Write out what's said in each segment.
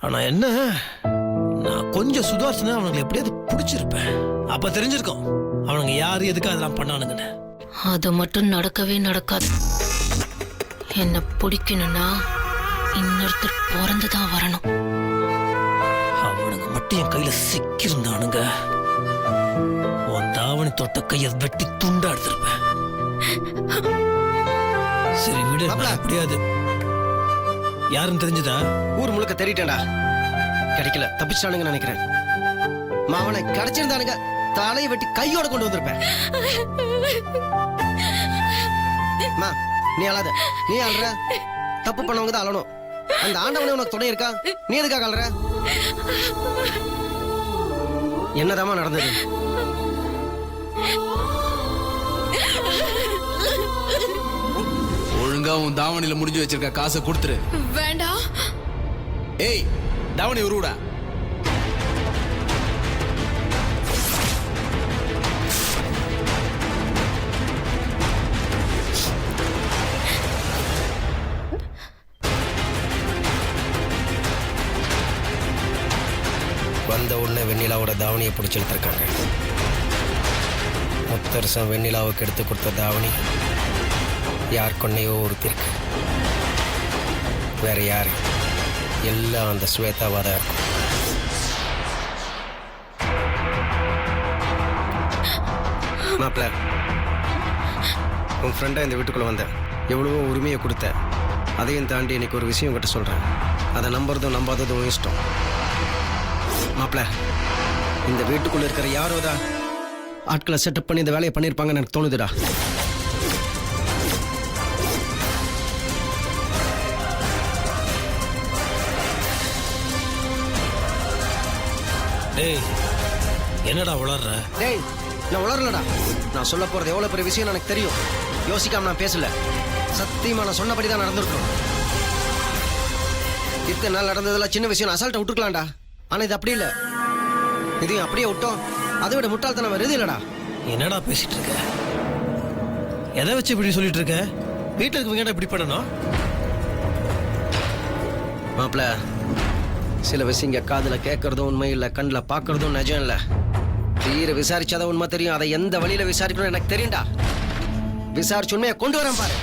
ஆனா என்ன, நான் கொஞ்சம் சுதாரிச்சுனா அவனுக்கு எப்படியாவது பிடிச்சிருப்பேன். அப்ப தெரிஞ்சிருக்கும் அவனுங்க யாரு எதுக்கு அதெல்லாம் பண்ணானுங்கன்னு. அது மட்டும் நடக்கவே நடக்காது. என்ன பிடிக்கணும்னா இன்னொருத்தர் பிறந்துதான் வரணும். அவனுங்க மட்டும் என் கையில சிக்கிருந்தானுங்க, உன் தாவணி தொட்ட கையை வெட்டி துண்டா எடுத்திருப்பேன். சரி விடு, எப்படியாது யாருன்னு தெரிஞ்சுதா? ஊர் முழுக்க தேடிட்டேன்டா, கிடைக்கல, தப்பிச்சிட்டானுங்க நினைக்கிறேன். மாவனை கிடைச்சிருந்தானுங்க, தலையை வெட்டி கையோட கொண்டு வந்திருப்பேன். மா நீ அழாத, நீ அழுற, தப்பு பண்ணவங்க தான் அழணும். அந்த ஆண்டவனே உனக்கு துணை இருக்கா, நீ எதுக்காக அழுற? என்னதாமா நடந்தது? ஒழுங்கா உன் தாவணியில முடிஞ்சு வச்சிருக்க காசை கொடுத்துரு. வேண்டாம். ஏய், தாவணி உருவுடா. வந்த உடனே வெண்ணிலாவோட தாவணியை பிடிச்சி எடுத்திருக்காங்க. முத்தரசன் வெண்ணிலாவுக்கு எடுத்து கொடுத்த தாவணி யார் கொன்னையோ ஒருத்திருக்கு. வேற யாரு? எல்லாம் அந்த ஸ்வேதாவா தான் இருக்கும். மாப்பிள்ள, உன் ஃப்ரெண்டா இந்த வீட்டுக்குள்ள வந்த, எவ்வளவோ உரிமையை கொடுத்த, அதையும் தாண்டி இன்னைக்கு ஒரு விஷயம் கிட்ட சொல்றேன். அதை நம்புறதும் நம்பாததும் இஷ்டம். மாப்பிள்ள, இந்த வீட்டுக்குள்ள இருக்கிற யாரோதான் ஆட்களை செட்டப் பண்ணி இந்த வேலையை பண்ணியிருப்பாங்கன்னு எனக்கு தோணுதுடா. டேய், என்னடா உளர்ற? டேய், நான் உளரலடா. நான் சொல்ல போறது எவ்வளவு பெரிய விஷயம் எனக்கு தெரியும். யோசிக்காம நான் பேசல. சத்தியமா நான் சொன்னபடி தான் நடந்திருக்கணும். இத்தனை நாள் நடந்ததெல்லாம் சின்ன விஷயம், அசால்ட்டை விட்டுருக்கலாம்டா. ஆனா இது அப்படி இல்லை. இதையும் அப்படியே விட்டோம், அதை விட முட்டாள்தனம் வேற எது இல்லடா. என்னடா பேசிட்டு இருக்க? எதை வச்சு இப்படி சொல்லிட்டு இருக்க? வீட்டுல இருக்கவங்க இப்படி பண்ணணும்? மாப்பிள்ள, சில விஷயங்க காதுல கேட்கறதும் உண்மை இல்லை, கண்ணில் பார்க்கறதும் நிஜம் இல்லை. தீர விசாரிச்சாதான் உண்மை தெரியும். அதை எந்த வழியில விசாரிக்கணும் எனக்கு தெரியும்டா. விசாரிச்சு உண்மையை கொண்டு வரேன் பாரு.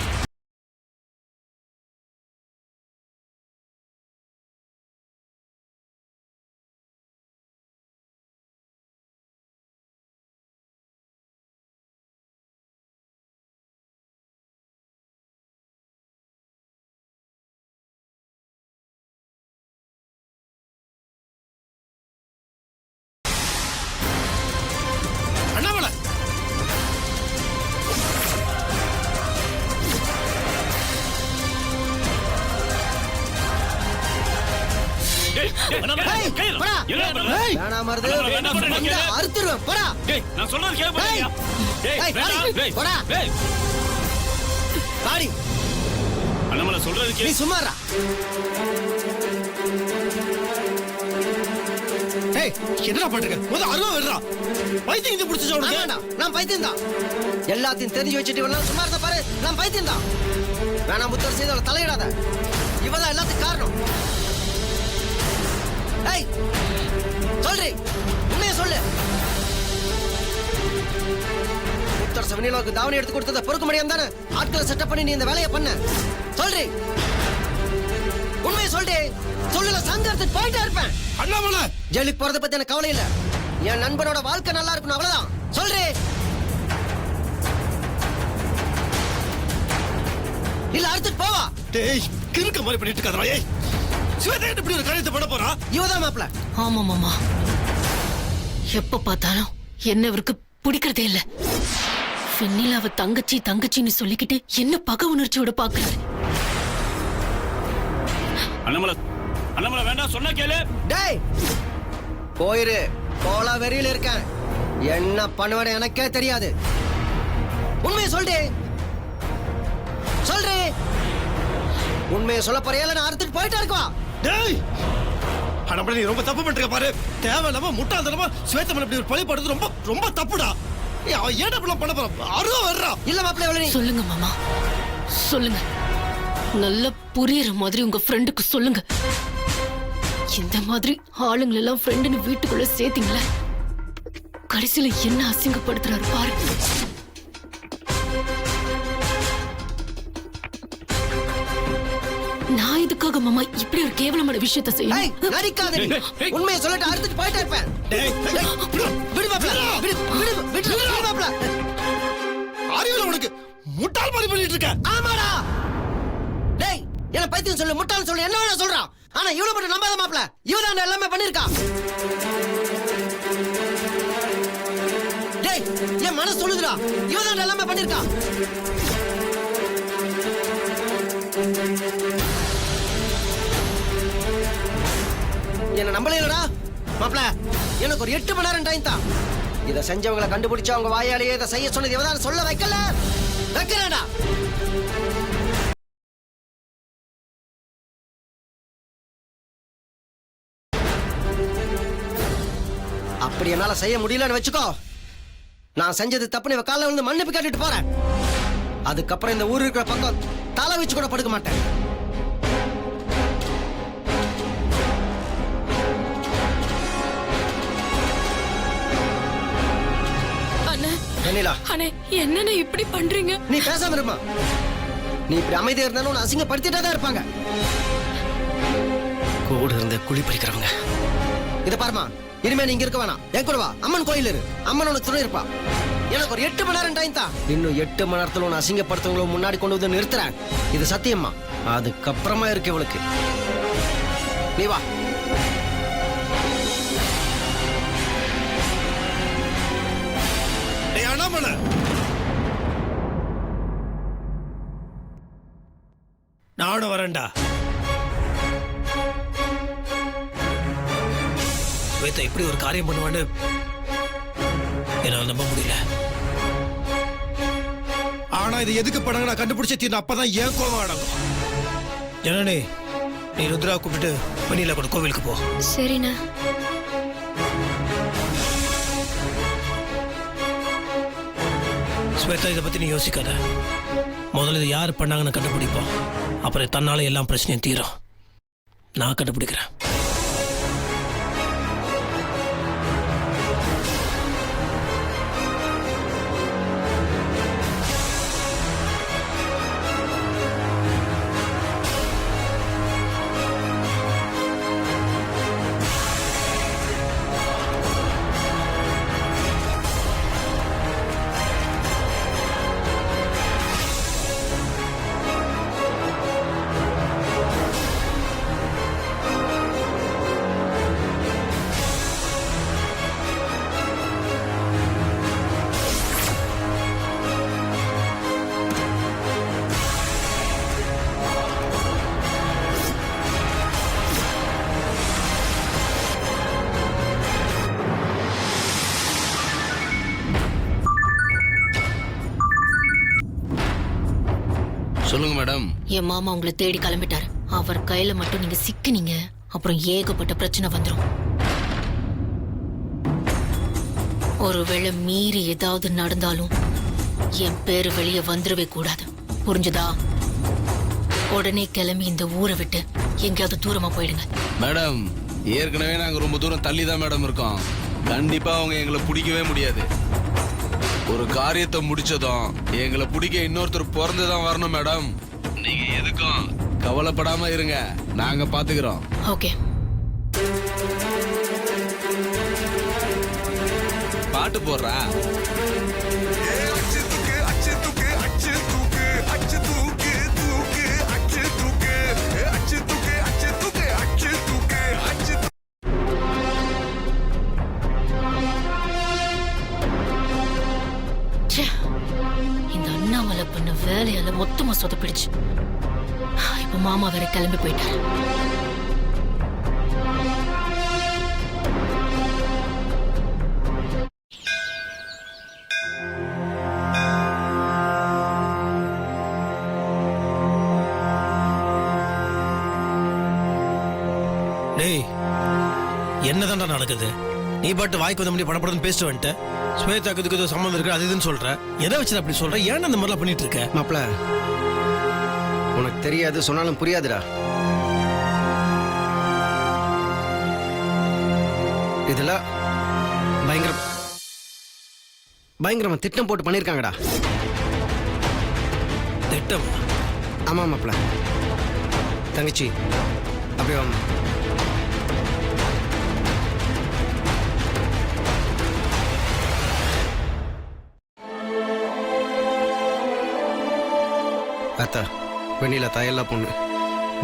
எல்லாத்தையும் தெரிஞ்சு வச்சுட்டு சும்மா இருந்தா பாரு. நான் பைத்தியம் தான். வேணாம் முத்தர் செய்த தலையிடாத. இவதான் எல்லாத்துக்கும் காரணம். ஏய், சொல்றி, உண்மையை சொல்லு. முத்தரச வெண்ணிலாவுக்கு தாவணி எடுத்து கொடுத்தத பொறுக்க முடியாம தானே ஆட்களை செட்டப் பண்ணி நீ இந்த வேலையை பண்ண? சொல்றி, உண்மையை சொல்றி. சொல்லல சந்தர்ப்பத்துக்கு போயிட்டே இருப்பேன். அண்ணாமலை, ஜெயிலுக்கு போறத பத்தி எனக்கு கவலை இல்ல. என் நண்பனோட வாழ்க்கை நல்லா இருக்கணும், அவ்வளவுதான். சொல்றி, இல்ல அறுத்துட்டு போவா. டேய், கிறுக்க மாதிரி பண்ணிட்டு இருக்காதடா. ஏய், ஸ்வேதா இப்படி ஒரு காரியத்தை பண்ண போறா? இவதான் மாப்ள. ஆமா மாமா, எப்ப பார்த்தாலும் என்ன இவருக்கு பிடிக்கிறதே இல்ல. வெண்ணிலாவ தங்கச்சி தங்கச்சின்னு சொல்லிக்கிட்டு என்ன பகை உணர்ச்சியோட பாக்குறாரு. அண்ணாமலை, அண்ணாமலை வேண்டாம், சொன்னா கேளு. டேய், போயிரு. கோலா வெறியில இருக்கேன். என்ன பண்ணுவேன்னு எனக்கே தெரியாது. உண்மையை சொல்றே. சொல்றே. உண்மையை சொல்ல போறியா இல்ல நான் அறுத்துட்டு போயிட்டா இருக்கவா? டேய், அண்ணாமலை, நீ ரொம்ப தப்பு பண்ணிருக்க பாரு. தேவையில்லாம முட்டாள்தனமா ஸ்வேதா இப்படி ஒரு பழி போடுறது ரொம்ப ரொம்ப தப்புடா. அவன் ஏன் அப்படி பண்ண போறான்? அருவா வர்றா. இல்ல மாப்பிள்ளை, எவ்வளவு நீ சொல்லுங்க மாமா, சொல்லுங்க. நல்ல புரியுற மாதிரி உங்க ஃப்ரெண்டுக்கு சொல்லுங்க. இந்த மாதிரி ஆளுங்களை எல்லாம் ஃப்ரெண்டுன்னு வீட்டுக்குள்ள சேர்த்தீங்களே, கடைசியில என்ன அசிங்கப்படுத்துறாரு பாரு. நான் இதுக்காக மாமா இப்படி ஒரு கேவலமான விஷயத்த ஏய், செய்யணும்? நடிக்காத நீ. உண்மையை சொல்லிட்டு அறுத்துட்டு போயிட்டே இருப்பேன். டேய், டேய், விடு மாப்ள. விடு மாப்ள. அறிவுல உனக்கு முட்டாள் மாதிரி பண்ணிட்டு இருக்க. ஆமாடா. டேய், என்ன பைத்தியம் சொல்லு, முட்டாள்னு சொல்லு, என்ன வேணா சொல்றான். ஆனா இவளை மட்டும் நம்பாத மாப்ள. இவதான் எல்லாமே பண்ணிருக்கா. டேய், என் மனசு சொல்லுதுடா. இவதான் எல்லாமே பண்ணிருக்கா. என்ன நம்பலையடா மாப்ள. எனக்கு ஒரு 8 மணி நேரம் டைம் தான். இத செஞ்சவங்களை கண்டுபிடிச்சு அவங்க வாயாலேயே இதை செய்ய சொன்னது இவதான் சொல்ல வைக்கல. வைக்கிறேன்டா. அப்படி என்னால செய்ய முடியலன்னு வச்சுக்கோ. நான் செஞ்சது தப்புன்னு இவ காலைல வந்து மன்னிப்பு கேட்டுட்டு போறேன். அதுக்கப்புறம் இந்த ஊர் இருக்கிற பக்கம் தலை வச்சு கூட படுக்க மாட்டேன். வெண்ணிலா, அண்ணே, என்னன்னு இப்படி பண்றீங்க? நீ பேசாம இருமா. நீ இப்படி அமைதியா இருந்தாலும் உன்னை அசிங்கப்படுத்திட்டே தான் இருப்பாங்க. கூட இருந்த குழி பறிக்கிறவங்க. இத பாருமா, இனிமே நீங்க இருக்க வேணாம். என் கூட வா, அம்மன் கோயில் இரு. அம்மன் உனக்கு துணை இருப்பா. எனக்கு ஒரு 8 மணி நேரம் டைம் தான். இன்னும் 8 மணி நேரத்துல உன்னை அசிங்கப்படுத்தவங்கள முன்னாடி கொண்டு வந்து நிறுத்துறேன். இது சத்தியம்மா. அதுக்கப்புறமா இருக்கு இவளுக்கு. நீ வா. டேய் அண்ணாமலை, நானும் வரேன்டா. ஸ்வேதா இப்படி ஒரு காரியம் பண்ணுவான்னு என்னால நம்ப முடியல. ஆனா இது எதுக்கு பண்ணாங்க நான் கண்டுபிடிச்ச தீர்ந்து அப்பதான் ஏன் கோவம் அடங்கும். ஜனனி, நீ ருத்ரா கூப்பிட்டு வெண்ணிலா கூட கோவிலுக்கு போ. சரிண்ணா. ஸ்வேதா, இதை பத்தி நீ யோசிக்காத. முதல்ல இது யார் பண்ணாங்கன்னு கண்டுபிடிப்போம். அப்புறம் தன்னால எல்லாம் பிரச்சனையும் தீரும். நான் கண்டுபிடிக்கிறேன். சொல்லுங்க மேடம். என் மாமா உங்களை தேடி கிளம்பிட்டாரு. அவர் கையில மட்டும் நீங்க சிக்கினீங்க, அப்புறம் ஏகப்பட்ட பிரச்சனை வந்துரும். ஒருவேளை மீறி ஏதாவது நடந்தாலும் என் பேரு வெளியே வந்துடவே கூடாது. புரிஞ்சுதா? உடனே கிளம்பி இந்த ஊரை விட்டு எங்கேயாவது தூரமா போயிடுங்க. மேடம், ஏற்கனவே நாங்க ரொம்ப தூரம் தள்ளி தான் மேடம் இருக்கோம். கண்டிப்பா அவங்க எங்களை பிடிக்கவே முடியாது. ஒரு காரியத்தை முடிச்சதும் எங்களை பிடிக்க இன்னொருத்தர் பிறந்துதான் வரணும் மேடம். நீங்க எதுக்கும் கவலைப்படாம இருங்க, நாங்க பாத்துக்கிறோம். ஓகே. பாட்டு போடுறா. இந்த அண்ணாமலை பண்ண வேலையால மொத்தமா சொதப்பிடுச்சு. இப்ப மாமா வேற கிளம்பி போயிட்டாரு. டேய், என்னதான்டா நடக்குது? நீ பாட்டு வாய்க்கு வந்த முடியும் படப்படன்னு பேசிட்டு வந்துட்ட. ஸ்வேதாக்கு இதுக்கு சம்மந்தம் இருக்கு அது இதுன்னு சொல்ற. எதை வச்சு அப்படி சொல்ற? ஏன் அந்த மாதிரிலாம் பண்ணிட்டு இருக்க? மாப்ள, உனக்கு தெரியாது, சொன்னாலும் புரியாதுடா. இதெல்லாம் பயங்கரமா திட்டம் போட்டு பண்ணியிருக்காங்கடா. திட்டம்? ஆமாம் மாப்பிள்ள. தங்கச்சி அப்படியே வாமா. அத்தா, வெண்ணில தாயெல்லாம் பொண்ணு.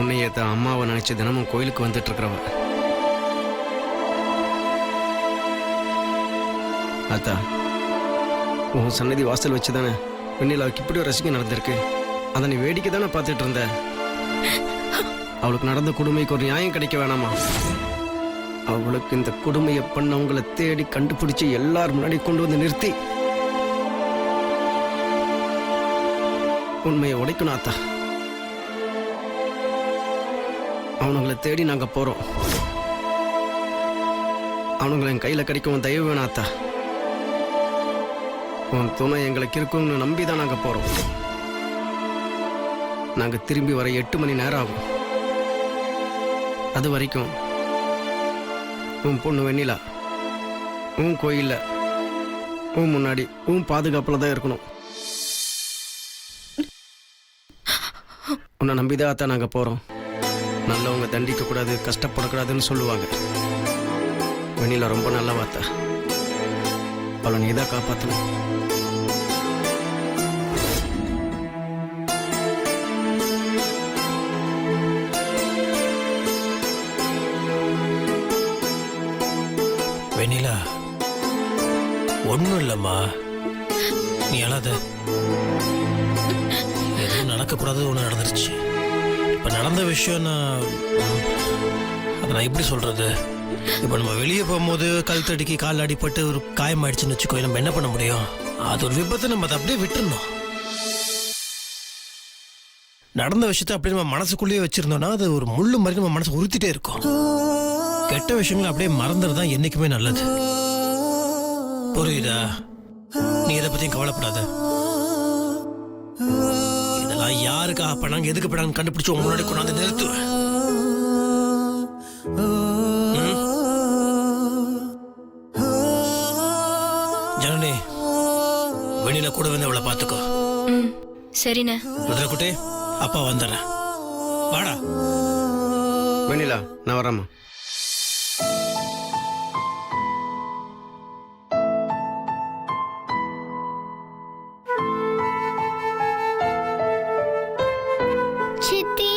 உன்னையே தான் அம்மாவை நினைச்சு தினமும் கோயிலுக்கு வந்துட்டு இருக்கிறவ. அத்தா, உன் சன்னதி வாசல் வச்சு தானே வெண்ணிலாவுக்கு இப்படி ஒரு ரசிகை நடந்திருக்கு. அதை நீ வேடிக்கை தானே பார்த்துட்டு இருந்த. அவளுக்கு நடந்த கொடுமைக்கு ஒரு நியாயம் கிடைக்க வேணாமா? அவளுக்கு இந்த கொடுமையை பண்ணவங்களை தேடி கண்டுபிடிச்சு எல்லாரும் முன்னாடி கொண்டு வந்து நிறுத்தி உண்மையை உடைக்கணும் அத்தா. அவனுங்களை தேடி நாங்க போறோம். அவனுங்களை என் கையில கிடைக்கவும் தயவு வேணாம் அத்தா. உன் துணை எங்களுக்கு இருக்கும்னு நம்பிதான் நாங்க போறோம். நாங்க திரும்பி வர 8 மணி நேரம் ஆகும். அது வரைக்கும் உன் பொண்ணு வெண்ணிலா உன் கோயில்ல உன் முன்னாடி உன் பாதுகாப்புல தான் இருக்கணும். உன்னை நம்பிதான் அத்தா நாங்க போறோம். நல்லவங்க தண்டிக்க கூடாது, கஷ்டப்படக்கூடாதுன்னு சொல்லுவாங்க. வெண்ணிலா ரொம்ப நல்ல வார்த்தை. அவளை நீதான் காப்பாற்றணும். வெண்ணிலா, ஒன்றும் இல்லைம்மா, நீ அழாத. எதுவும் நடக்கக்கூடாது ஒன்று நடந்துருச்சு. இப்போ நடந்த விஷயம் அதை நான் எப்படி சொல்கிறது? இப்போ நம்ம வெளியே போகும்போது கழுத்தடிக்கி கால் அடிப்பட்டு ஒரு காயம் ஆயிடுச்சுன்னு வச்சுக்கோ, நம்ம என்ன பண்ண முடியும்? அது ஒரு விபத்து, நம்ம அதை அப்படியே விட்டுருந்தோம். நடந்த விஷயத்த அப்படியே நம்ம மனசுக்குள்ளேயே வச்சிருந்தோம்னா அது ஒரு முள்ளு மாதிரி நம்ம மனசு உறுத்திட்டே இருக்கும். கெட்ட விஷயங்களை அப்படியே மறந்துறது தான் என்னைக்குமே நல்லது. புரியுதா? நீ எதை பத்தியும் கவலைப்படாத. இதெல்லாம் யாருக்காக பண்ணாங்க, எதுக்கு பண்ணாங்க கண்டுபிடிச்சு உங்க முன்னாடி கொண்டாந்து நிறுத்துவேன். ஜனனி, வெளியில கூட வந்து அவளை பார்த்துக்கோ. சரிண்ணே. ருத்ரக்குட்டி, அப்பா வந்துடுறேன். வாடா. வெண்ணிலா, நான் வரேம்மா. சித்தி,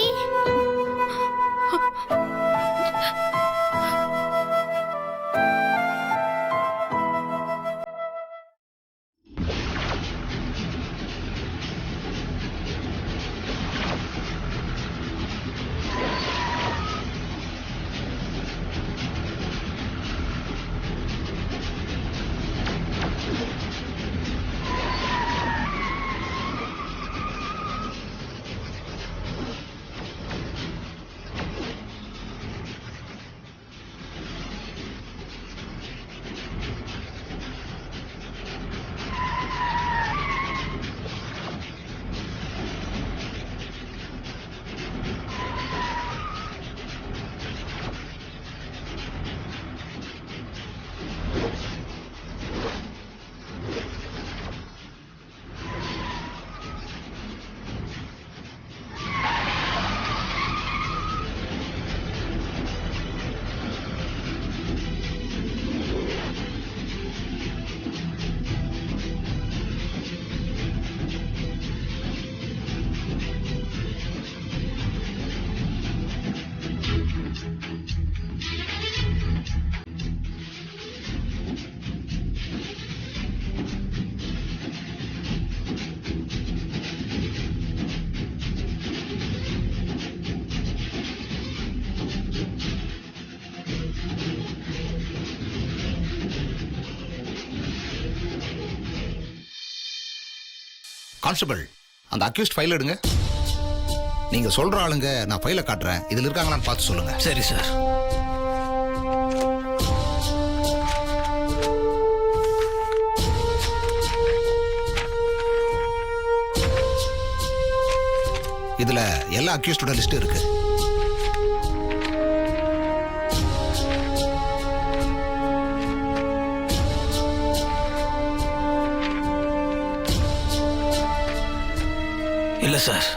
கான்ஸ்டபிள், அந்த அக்யூஸ்ட் ஃபைல் எடுங்க. நீங்க சொல்ற ஆளுங்க நான் ஃபைலை காட்டுறேன், இதுல இருக்காங்களான்னு பார்த்து சொல்லுங்க. சரி சார். இதுல எல்லா அக்யூஸ்டோட லிஸ்ட் இருக்கு. இல்லை சார்,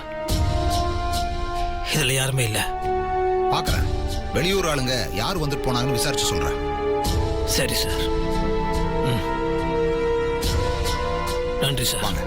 இதில் யாருமே இல்லை. பார்க்கறேன். வெளியூர் ஆளுங்க யார் வந்துட்டு போனாங்கன்னு விசாரிச்சு சொல்றேன். சரி சார். நன்றி சார். வாங்க.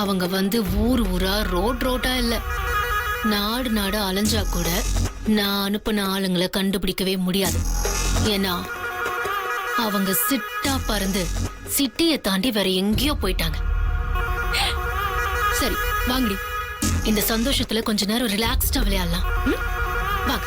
அவங்க வந்து ஊர் ஊரா ரோட்டா இல்ல, நாடு நாடு அலைஞ்சா கூட நான் அனுப்பின ஆளுங்களை கண்டுபிடிக்கவே முடியாது. ஏன்னா அவங்க சிட்டா பறந்து சிட்டியை தாண்டி வேற எங்கேயோ போயிட்டாங்க. சரி வாங்கடி, இந்த சந்தோஷத்துல கொஞ்ச நேரம் ரிலாக்ஸ்டா விளையாடலாம். வாங்க.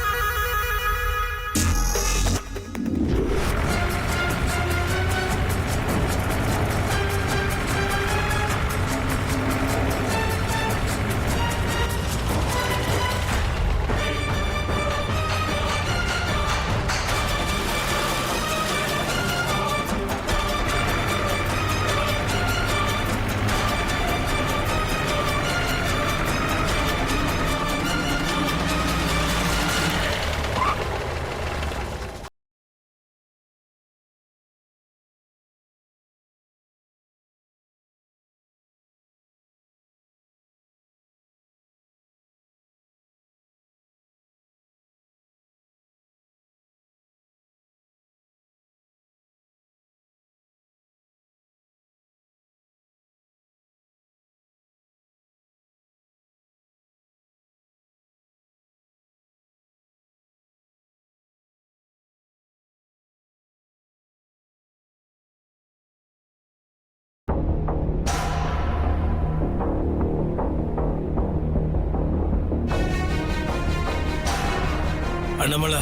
அண்ணாமலை,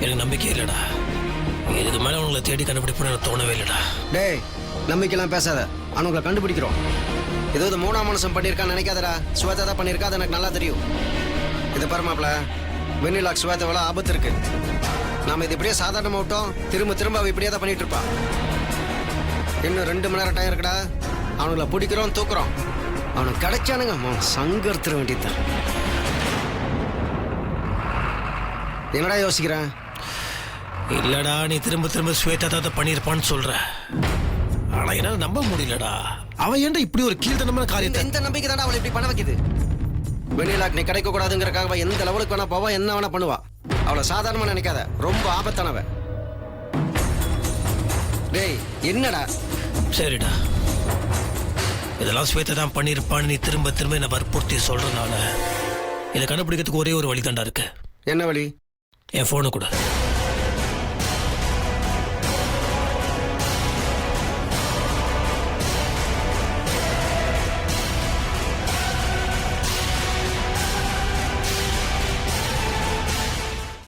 எனக்கு நம்பிக்கை இல்லைடா. இதுக்கு மேலே அவங்களை தேடி கண்டுபிடிப்போன்னு எனக்கு தோணவே இல்லைடா. டேய், நம்பிக்கைலாம் பேசாத. அவனுங்களை கண்டுபிடிக்கிறோம். ஏதோ இது மூணாம் மனுஷன் பண்ணியிருக்கான்னு நினைக்காதடா. சுவேதா தான் பண்ணியிருக்கா, அது எனக்கு நல்லா தெரியும். இதை பாருமாப்ல, வெண்ணிலாக் சுவேதாவால ஆபத்து இருக்கு. நாம இது இப்படியே சாதாரணமாக விட்டோம், திரும்ப திரும்ப அவ இப்படியே தான் பண்ணிட்டு இருப்பா. இன்னும் 2 மணி நேரம் டைம் இருக்குடா. அவனுங்களை பிடிக்கிறோம், தூக்குறோம். அவனுக்கு கிடைச்சானுங்க சங்கர்த்திர வேண்டியதுதான். என்னடா யோசிக்கிறேன்? இல்லடா, நீ திரும்ப திரும்ப ஸ்வேதா தான் பண்ணியிருப்பான்னு சொல்ற. ஆனா என்னால நம்ப முடியலடா. அவ ஏன்டா இப்படி ஒரு கீழ்த்தனமான காரியத்தை? இந்த நம்பிக்கை தாண்டா அவளை இப்படி பண்ண வைக்குது. வெண்ணிலாக் நீ கிடைக்க கூடாதுங்கிறக்காக எந்த லெவலுக்கு வேணா போவா, என்ன வேணா பண்ணுவா. அவளை சாதாரணமா நினைக்காத, ரொம்ப ஆபத்தானவ. டேய் என்னடா? சரிடா, இதெல்லாம் ஸ்வேதா தான் பண்ணியிருப்பான்னு நீ திரும்ப திரும்ப என்ன வற்புறுத்தி சொல்றதுனால இதை கண்டுபிடிக்கிறதுக்கு ஒரே ஒரு வழி தாண்டா இருக்கு. என்ன வழி? என் போனை கூட.